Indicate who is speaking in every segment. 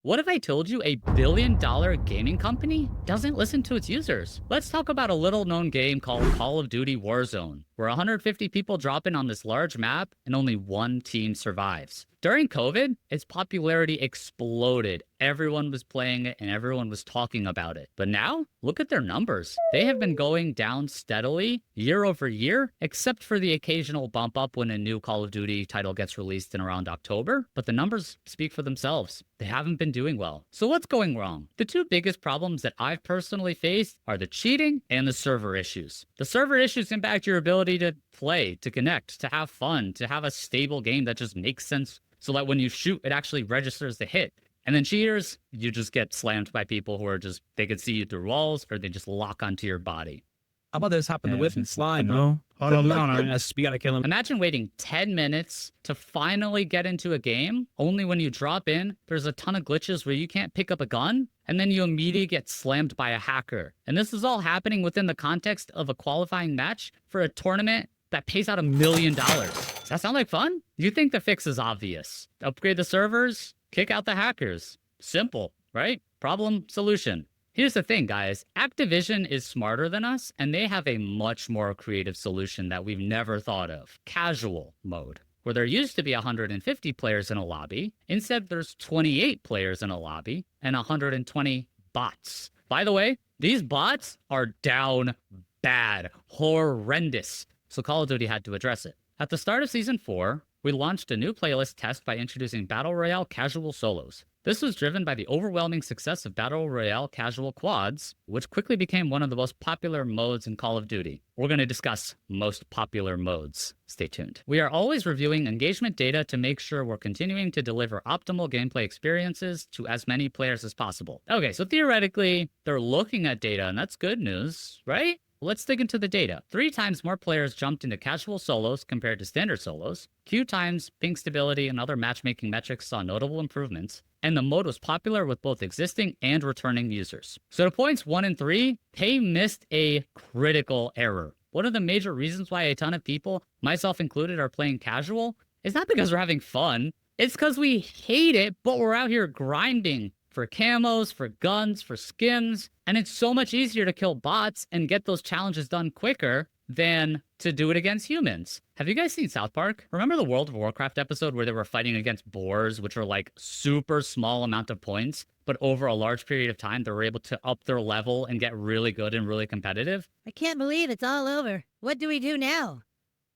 Speaker 1: What if I told you $1 billion gaming company doesn't listen to its users? Let's talk about a little known game called Call of Duty Warzone, where 150 people drop in on this large map and only one team survives. During COVID, its popularity exploded. Everyone was playing it and everyone was talking about it. But now, look at their numbers. They have been going down steadily year over year, except for the occasional bump up when a new Call of Duty title gets released in around October. But the numbers speak for themselves. They haven't been doing well. So what's going wrong? The two biggest problems that I've personally faced are the cheating and the server issues. The server issues impact your ability to play, to connect, to have fun, to have a stable game that just makes sense so that when you shoot, it actually registers the hit. And then cheaters, you just get slammed by people who are just, they can see you through walls or they just lock onto your body.
Speaker 2: How about this happen with slime, bro? Hold on, we gotta kill him.
Speaker 1: Imagine waiting 10 minutes to finally get into a game, only when you drop in, there's a ton of glitches where you can't pick up a gun, and then you immediately get slammed by a hacker. And this is all happening within the context of a qualifying match for a tournament that pays out $1 million. Does that sound like fun? You think the fix is obvious. Upgrade the servers, kick out the hackers. Simple, right? Problem, solution. Here's the thing, guys. Activision is smarter than us, and they have a much more creative solution that we've never thought of. Casual mode, where there used to be 150 players in a lobby. Instead, there's 28 players in a lobby and 120 bots. By the way, these bots are down bad, horrendous. So Call of Duty had to address it. At the start of Season 4, we launched a new playlist test by introducing Battle Royale casual solos. This was driven by the overwhelming success of Battle Royale casual quads, which quickly became one of the most popular modes in Call of Duty. We're going to discuss most popular modes. Stay tuned. We are always reviewing engagement data to make sure we're continuing to deliver optimal gameplay experiences to as many players as possible. Okay, so theoretically, they're looking at data, and that's good news, right? Let's dig into the data. 3 times more players jumped into casual solos compared to standard solos. Queue times, ping stability, and other matchmaking metrics saw notable improvements. And the mode was popular with both existing and returning users. So to points 1 and 3, they missed a critical error. One of the major reasons why a ton of people, myself included, are playing casual is not because we're having fun. It's because we hate it, but we're out here grinding for camos, for guns, for skins. And it's so much easier to kill bots and get those challenges done quicker than to do it against humans. Have you guys seen South Park? Remember the World of Warcraft episode where they were fighting against boars, which are like super small amount of points, but over a large period of time, they were able to up their level and get really good and really competitive?
Speaker 3: I can't believe it's all over. What do we do now?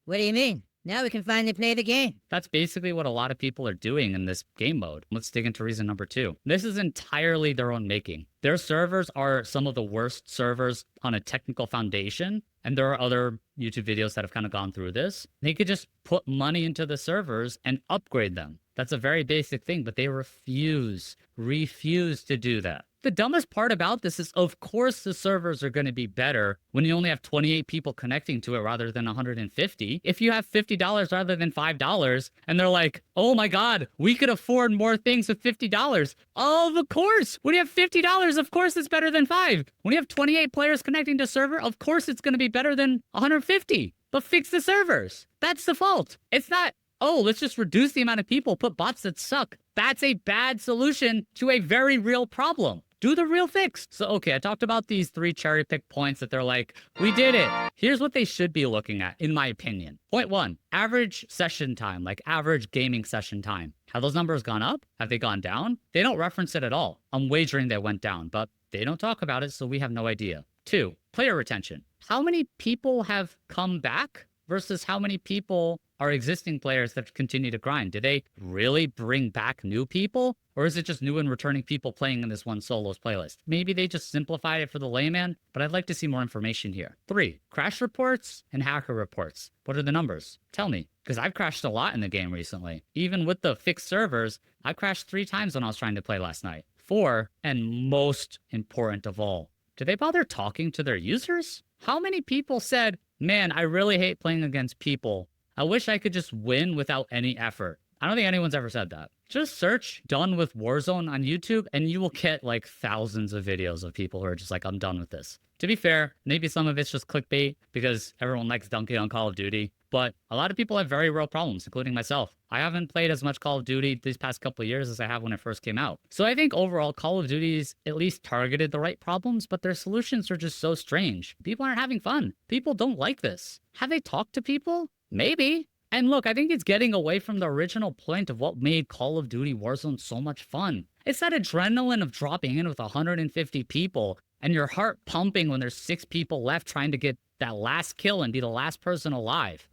Speaker 3: What do you mean? Now we can finally play the game.
Speaker 1: That's basically what a lot of people are doing in this game mode. Let's dig into reason number 2. This is entirely their own making. Their servers are some of the worst servers on a technical foundation, and there are other YouTube videos that have kind of gone through this. They could just put money into the servers and upgrade them. That's a very basic thing, but they refuse to do that. The dumbest part about this is, of course, the servers are going to be better when you only have 28 people connecting to it rather than 150. If you have $50 rather than $5, and they're like, oh my God, we could afford more things with $50. Of course, when you have $50, of course it's better than $5. When you have 28 players connecting to server, of course it's going to be better than 150. But fix the servers. That's the fault. It's not, oh, let's just reduce the amount of people, put bots that suck. That's a bad solution to a very real problem. Do the real fix. So, okay, I talked about these 3 cherry-picked points that they're like, we did it. Here's what they should be looking at, in my opinion. Point 1, average session time, like average gaming session time. Have those numbers gone up? Have they gone down? They don't reference it at all. I'm wagering they went down, but they don't talk about it, so we have no idea. 2, player retention. How many people have come back versus how many people are existing players that continue to grind? Do they really bring back new people? Or is it just new and returning people playing in this one solos playlist? Maybe they just simplified it for the layman, but I'd like to see more information here. 3, crash reports and hacker reports. What are the numbers? Tell me, because I've crashed a lot in the game recently. Even with the fixed servers, I crashed 3 times when I was trying to play last night. 4, and most important of all, do they bother talking to their users? How many people said, man, I really hate playing against people. I wish I could just win without any effort. I don't think anyone's ever said that. Just search "done with Warzone" on YouTube and you will get like thousands of videos of people who are just like, I'm done with this. To be fair, maybe some of it's just clickbait because everyone likes dunking on Call of Duty. but a lot of people have very real problems, including myself. I haven't played as much Call of Duty these past couple of years as I have when it first came out. So I think overall, Call of Duty's at least targeted the right problems, but their solutions are just so strange. People aren't having fun. People don't like this. Have they talked to people? Maybe. And look, I think it's getting away from the original point of what made Call of Duty Warzone so much fun. It's that adrenaline of dropping in with 150 people and your heart pumping when there's 6 people left trying to get that last kill and be the last person alive.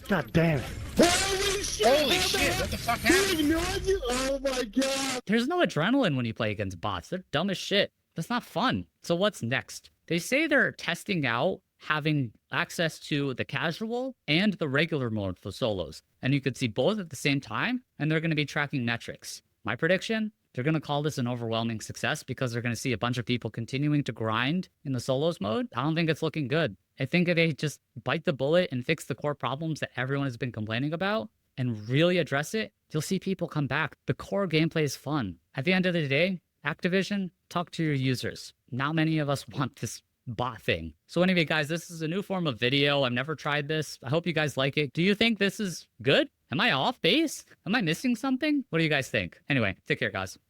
Speaker 4: God damn it.
Speaker 5: Holy shit, what the fuck happened?
Speaker 4: Oh my god.
Speaker 1: There's no adrenaline when you play against bots. They're dumb as shit. That's not fun. So what's next? They say they're testing out having access to the casual and the regular mode for solos. And you could see both at the same time, and they're going to be tracking metrics. My prediction? They're going to call this an overwhelming success because they're going to see a bunch of people continuing to grind in the solos mode. I don't think it's looking good. I think if they just bite the bullet and fix the core problems that everyone has been complaining about and really address it, you'll see people come back. The core gameplay is fun. At the end of the day, Activision, talk to your users. Not many of us want this bot thing. So anyway, guys, this is a new form of video. I've never tried this. I hope you guys like it. Do you think this is good? Am I off base? Am I missing something? What do you guys think? Anyway, take care, guys.